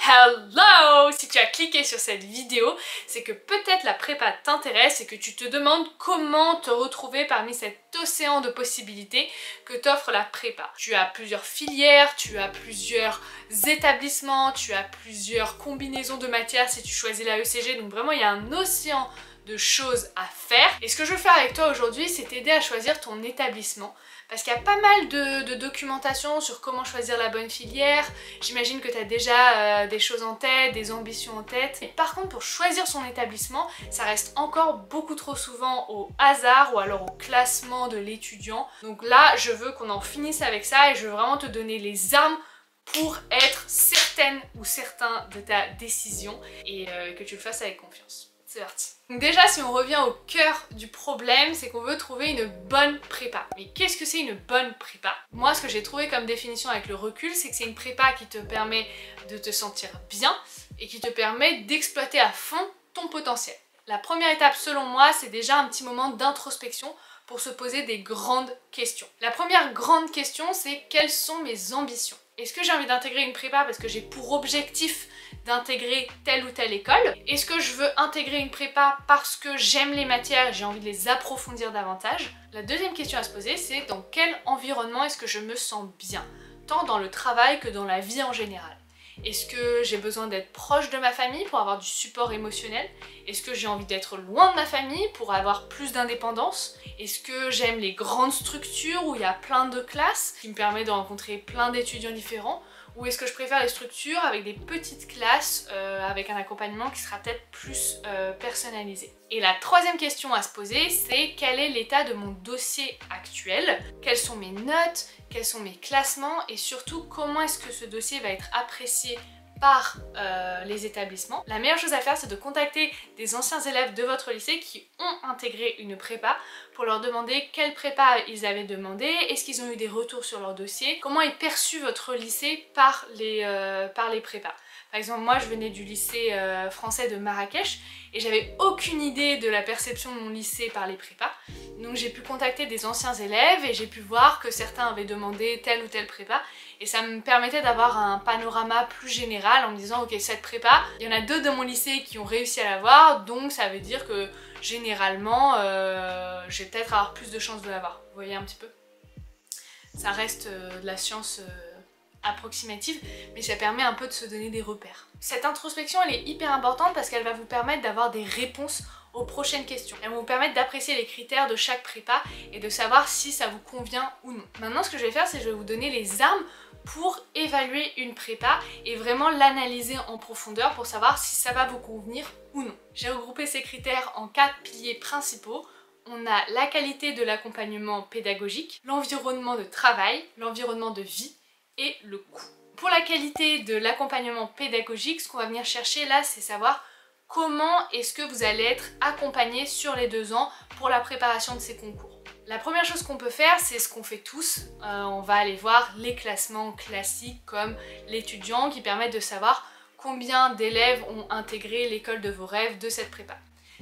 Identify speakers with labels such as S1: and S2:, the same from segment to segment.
S1: Hello! Si tu as cliqué sur cette vidéo, c'est que peut-être la prépa t'intéresse et que tu te demandes comment te retrouver parmi cet océan de possibilités que t'offre la prépa. Tu as plusieurs filières, tu as plusieurs établissements, tu as plusieurs combinaisons de matières si tu choisis la ECG, donc vraiment il y a un océan de choses à faire. Et ce que je veux faire avec toi aujourd'hui, c'est t'aider à choisir ton établissement. Parce qu'il y a pas mal de documentation sur comment choisir la bonne filière. J'imagine que tu as déjà des choses en tête, des ambitions en tête. Et par contre, pour choisir son établissement, ça reste encore beaucoup trop souvent au hasard ou alors au classement de l'étudiant. Donc là, je veux qu'on en finisse avec ça et je veux vraiment te donner les armes pour être certaine ou certain de ta décision et que tu le fasses avec confiance. C'est parti. Donc déjà, si on revient au cœur du problème, c'est qu'on veut trouver une bonne prépa. Mais qu'est-ce que c'est une bonne prépa? Moi, ce que j'ai trouvé comme définition avec le recul, c'est que c'est une prépa qui te permet de te sentir bien et qui te permet d'exploiter à fond ton potentiel. La première étape, selon moi, c'est déjà un petit moment d'introspection pour se poser des grandes questions. La première grande question, c'est quelles sont mes ambitions? Est-ce que j'ai envie d'intégrer une prépa parce que j'ai pour objectif d'intégrer telle ou telle école? Est-ce que je veux intégrer une prépa parce que j'aime les matières et j'ai envie de les approfondir davantage? La deuxième question à se poser, c'est dans quel environnement est-ce que je me sens bien, tant dans le travail que dans la vie en général? Est-ce que j'ai besoin d'être proche de ma famille pour avoir du support émotionnel? Est-ce que j'ai envie d'être loin de ma famille pour avoir plus d'indépendance? Est-ce que j'aime les grandes structures où il y a plein de classes qui me permettent de rencontrer plein d'étudiants différents? Ou est-ce que je préfère les structures avec des petites classes avec un accompagnement qui sera peut-être plus personnalisé? Et la troisième question à se poser, c'est quel est l'état de mon dossier actuel? Quelles sont mes notes? Quels sont mes classements? Et surtout, comment est-ce que ce dossier va être apprécié par les établissements? La meilleure chose à faire, c'est de contacter des anciens élèves de votre lycée qui ont intégré une prépa pour leur demander quelle prépa ils avaient demandé, est-ce qu'ils ont eu des retours sur leur dossier, comment est perçu votre lycée par les prépas. Par exemple, moi je venais du lycée français de Marrakech et j'avais aucune idée de la perception de mon lycée par les prépas. Donc j'ai pu contacter des anciens élèves et j'ai pu voir que certains avaient demandé telle ou telle prépa et ça me permettait d'avoir un panorama plus général en me disant ok, cette prépa, il y en a deux de mon lycée qui ont réussi à l'avoir, donc ça veut dire que généralement je vais peut-être avoir plus de chances de l'avoir. Vous voyez un petit peu? Ça reste de la science approximative, mais ça permet un peu de se donner des repères. Cette introspection, elle est hyper importante parce qu'elle va vous permettre d'avoir des réponses aux prochaines questions. Elle va vous permettre d'apprécier les critères de chaque prépa et de savoir si ça vous convient ou non. Maintenant, ce que je vais faire, c'est que je vais vous donner les armes pour évaluer une prépa et vraiment l'analyser en profondeur pour savoir si ça va vous convenir ou non. J'ai regroupé ces critères en 4 piliers principaux. On a la qualité de l'accompagnement pédagogique, l'environnement de travail, l'environnement de vie et le coût. Pour la qualité de l'accompagnement pédagogique, ce qu'on va venir chercher là, c'est savoir comment est-ce que vous allez être accompagné sur les 2 ans pour la préparation de ces concours. La première chose qu'on peut faire, c'est ce qu'on fait tous. On va aller voir les classements classiques comme l'étudiant qui permettent de savoir combien d'élèves ont intégré l'école de vos rêves de cette prépa.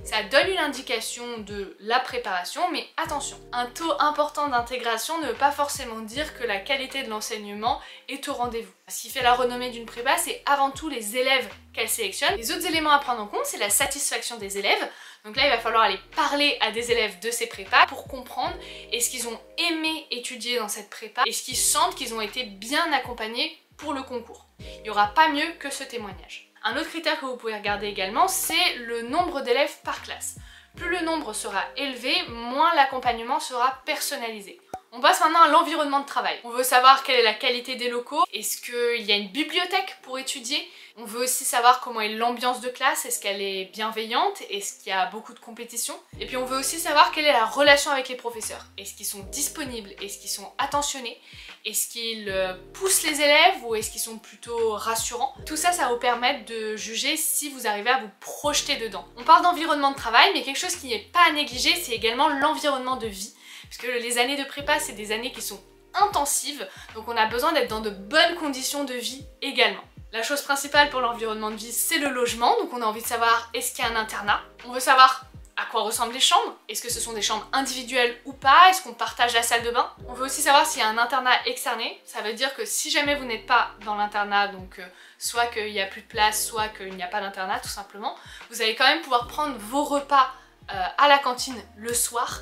S1: Ça donne une indication de la préparation, mais attention, un taux important d'intégration ne veut pas forcément dire que la qualité de l'enseignement est au rendez-vous. Ce qui fait la renommée d'une prépa, c'est avant tout les élèves qu'elle sélectionne. Les autres éléments à prendre en compte, c'est la satisfaction des élèves. Donc là, il va falloir aller parler à des élèves de ces prépas pour comprendre est-ce qu'ils ont aimé étudier dans cette prépa, est-ce qu'ils sentent qu'ils ont été bien accompagnés pour le concours. Il n'y aura pas mieux que ce témoignage. Un autre critère que vous pouvez regarder également, c'est le nombre d'élèves par classe. Plus le nombre sera élevé, moins l'accompagnement sera personnalisé. On passe maintenant à l'environnement de travail. On veut savoir quelle est la qualité des locaux, est-ce qu'il y a une bibliothèque pour étudier? On veut aussi savoir comment est l'ambiance de classe, est-ce qu'elle est bienveillante, est-ce qu'il y a beaucoup de compétition? Et puis on veut aussi savoir quelle est la relation avec les professeurs. Est-ce qu'ils sont disponibles? Est-ce qu'ils sont attentionnés? Est-ce qu'ils poussent les élèves ou est-ce qu'ils sont plutôt rassurants? Tout ça, ça va vous permettre de juger si vous arrivez à vous projeter dedans. On parle d'environnement de travail, mais quelque chose qui n'est pas à négliger, c'est également l'environnement de vie. Parce que les années de prépa, c'est des années qui sont intensives, donc on a besoin d'être dans de bonnes conditions de vie également. La chose principale pour l'environnement de vie, c'est le logement, donc on a envie de savoir est-ce qu'il y a un internat. On veut savoir à quoi ressemblent les chambres. Est-ce que ce sont des chambres individuelles ou pas? Est-ce qu'on partage la salle de bain? On veut aussi savoir s'il y a un internat externé. Ça veut dire que si jamais vous n'êtes pas dans l'internat, donc soit qu'il n'y a plus de place, soit qu'il n'y a pas d'internat tout simplement, vous allez quand même pouvoir prendre vos repas à la cantine le soir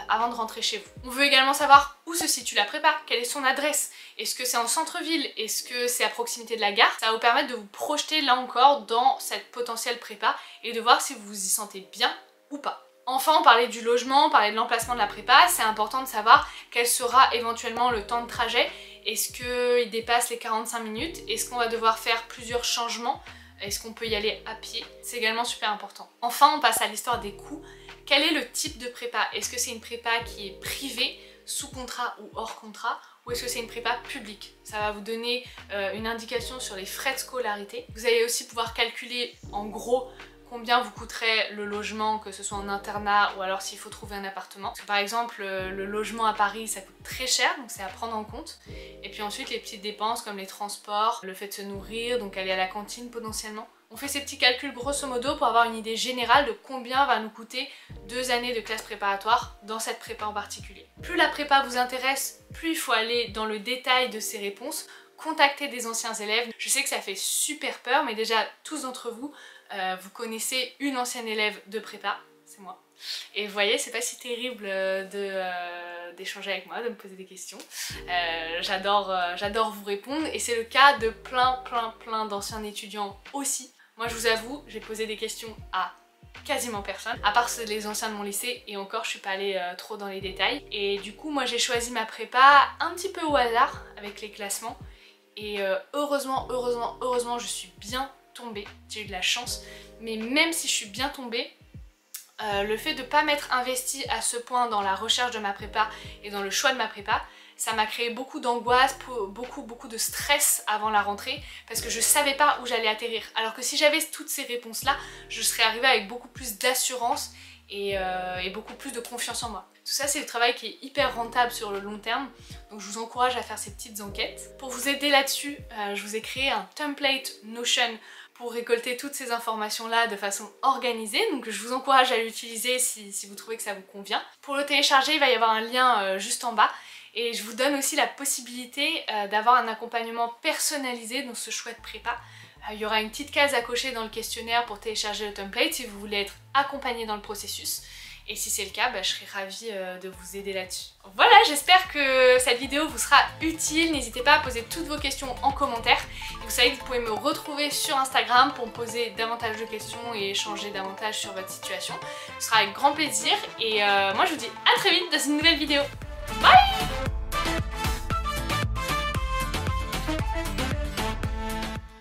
S1: avant de rentrer chez vous. On veut également savoir où se situe la prépa, quelle est son adresse, est-ce que c'est en centre-ville, est-ce que c'est à proximité de la gare. Ça va vous permettre de vous projeter là encore dans cette potentielle prépa et de voir si vous vous y sentez bien ou pas. Enfin, on parlait du logement, on parlait de l'emplacement de la prépa, c'est important de savoir quel sera éventuellement le temps de trajet. Est-ce qu'il dépasse les 45 minutes? Est-ce qu'on va devoir faire plusieurs changements? Est-ce qu'on peut y aller à pied? C'est également super important. Enfin, on passe à l'histoire des coûts. Quel est le type de prépa? Est-ce que c'est une prépa qui est privée, sous contrat ou hors contrat? Ou est-ce que c'est une prépa publique? Ça va vous donner une indication sur les frais de scolarité. Vous allez aussi pouvoir calculer en gros combien vous coûterait le logement, que ce soit en internat ou alors s'il faut trouver un appartement. Parce que par exemple, le logement à Paris, ça coûte très cher, donc c'est à prendre en compte. Et puis ensuite, les petites dépenses comme les transports, le fait de se nourrir, donc aller à la cantine potentiellement. On fait ces petits calculs grosso modo pour avoir une idée générale de combien va nous coûter 2 années de classe préparatoire dans cette prépa en particulier. Plus la prépa vous intéresse, plus il faut aller dans le détail de ces réponses, contacter des anciens élèves. Je sais que ça fait super peur, mais déjà tous d'entre vous, vous connaissez une ancienne élève de prépa, c'est moi. Et vous voyez, c'est pas si terrible d'échanger avec moi, de me poser des questions. J'adore vous répondre et c'est le cas de plein d'anciens étudiants aussi. Moi je vous avoue, j'ai posé des questions à quasiment personne, à part les anciens de mon lycée, et encore je suis pas allée trop dans les détails. Et du coup moi j'ai choisi ma prépa un petit peu au hasard avec les classements. Et heureusement je suis bien tombée, j'ai eu de la chance. Mais même si je suis bien tombée, le fait de ne pas m'être investie à ce point dans la recherche de ma prépa et dans le choix de ma prépa, ça m'a créé beaucoup d'angoisse, beaucoup de stress avant la rentrée parce que je savais pas où j'allais atterrir. Alors que si j'avais toutes ces réponses là, je serais arrivée avec beaucoup plus d'assurance et beaucoup plus de confiance en moi. Tout ça c'est le travail qui est hyper rentable sur le long terme, donc je vous encourage à faire ces petites enquêtes. Pour vous aider là-dessus, je vous ai créé un template Notion pour récolter toutes ces informations là de façon organisée, donc je vous encourage à l'utiliser si vous trouvez que ça vous convient. Pour le télécharger, il va y avoir un lien juste en bas et je vous donne aussi la possibilité d'avoir un accompagnement personnalisé dans ce chouette prépa. Il y aura une petite case à cocher dans le questionnaire pour télécharger le template si vous voulez être accompagné dans le processus. Et si c'est le cas, je serai ravie de vous aider là-dessus. Voilà, j'espère que cette vidéo vous sera utile. N'hésitez pas à poser toutes vos questions en commentaire. Et vous savez que vous pouvez me retrouver sur Instagram pour me poser davantage de questions et échanger davantage sur votre situation. Ce sera avec grand plaisir. Et moi je vous dis à très vite dans une nouvelle vidéo. Bye!